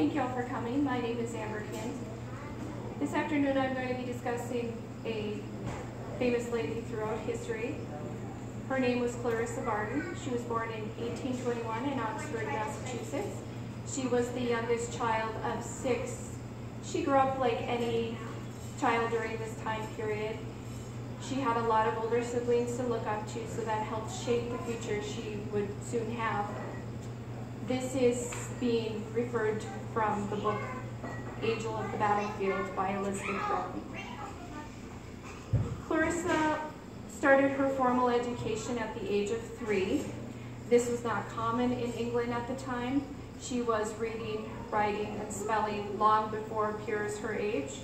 Thank you all for coming. My name is Amber Kent. This afternoon I'm going to be discussing a famous lady throughout history. Her name was Clara Barton. She was born in 1821 in Oxford, Massachusetts. She was the youngest child of 6. She grew up like any child during this time period. She had a lot of older siblings to look up to, so that helped shape the future she would soon have. This is being referred from the book Angel of the Battlefield by Elizabeth Brown. Clarissa started her formal education at the age of 3. This was not common in England at the time. She was reading, writing, and spelling long before Piers her age.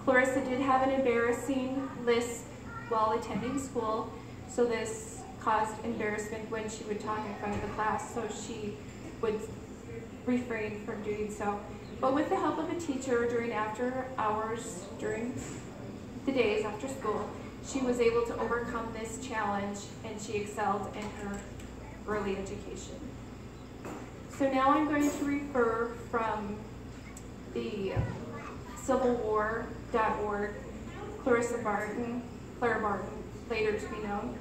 Clarissa did have an embarrassing lisp while attending school, so this caused embarrassment when she would talk in front of the class, so she would refrain from doing so. But with the help of a teacher during after hours, during the days after school, she was able to overcome this challenge, and she excelled in her early education. So now I'm going to refer from the CivilWar.org, Clara Barton, later to be known.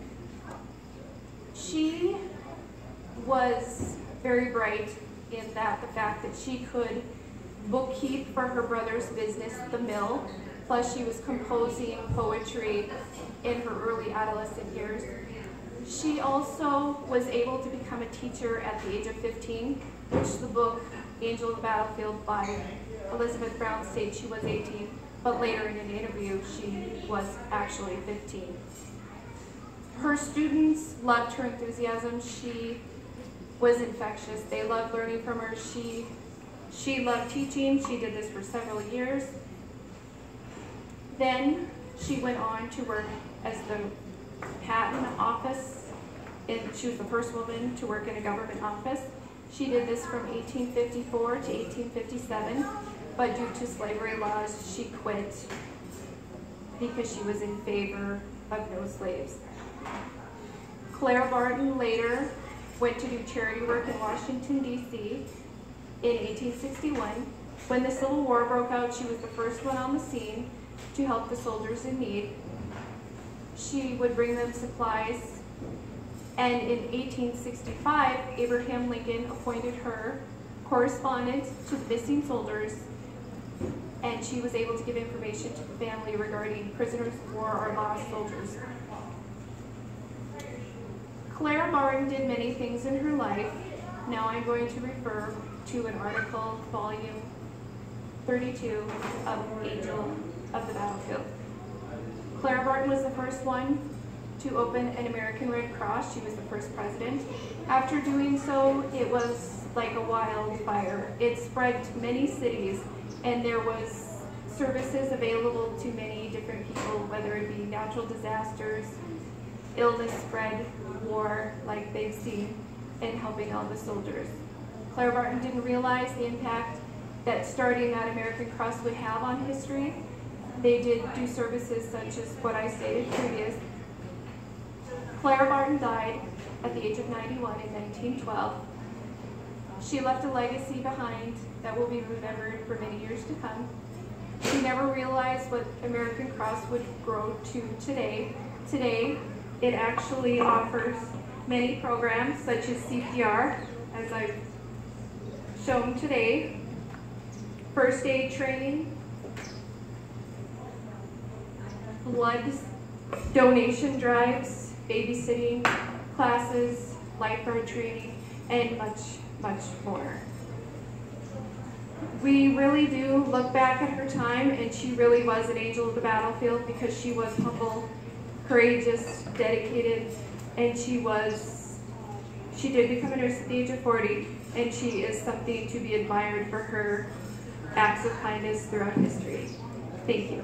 She was very bright in that the fact that she could bookkeep for her brother's business, the mill, plus she was composing poetry in her early adolescent years. She also was able to become a teacher at the age of 15, which the book Angel of the Battlefield by Elizabeth Brown states she was 18, but later in an interview she was actually 15. Her students loved her enthusiasm. She was infectious. They loved learning from her. She loved teaching. She did this for several years. Then she went on to work as the patent office, and she was the first woman to work in a government office. She did this from 1854 to 1857, but due to slavery laws, she quit because she was in favor of no slaves. Clara Barton later went to do charity work in Washington, D.C. in 1861. When the Civil War broke out, she was the first one on the scene to help the soldiers in need. She would bring them supplies, and in 1865, Abraham Lincoln appointed her correspondent to the missing soldiers, and she was able to give information to the family regarding prisoners of war or lost soldiers. Clara Barton did many things in her life. Now I'm going to refer to an article, volume 32 of Angel of the Battlefield. Clara Barton was the first one to open an American Red Cross. She was the first president. After doing so, it was like a wildfire. It spread to many cities, and there was services available to many different people, whether it be natural disasters, illness spread, war, like they've seen, and helping all the soldiers. Clara Barton didn't realize the impact that starting that American Cross would have on history. They did do services such as what I stated previous. Clara Barton died at the age of 91 in 1912. She left a legacy behind that will be remembered for many years to come. She never realized what American Cross would grow to today. Today, it actually offers many programs such as CPR, as I've shown today, first aid training, blood donation drives, babysitting classes, lifeguard training, and much, much more. We really do look back at her time, and she really was an angel of the battlefield because she was humble, courageous, dedicated, and she did become a nurse at the age of 40, and she is something to be admired for her acts of kindness throughout history. Thank you.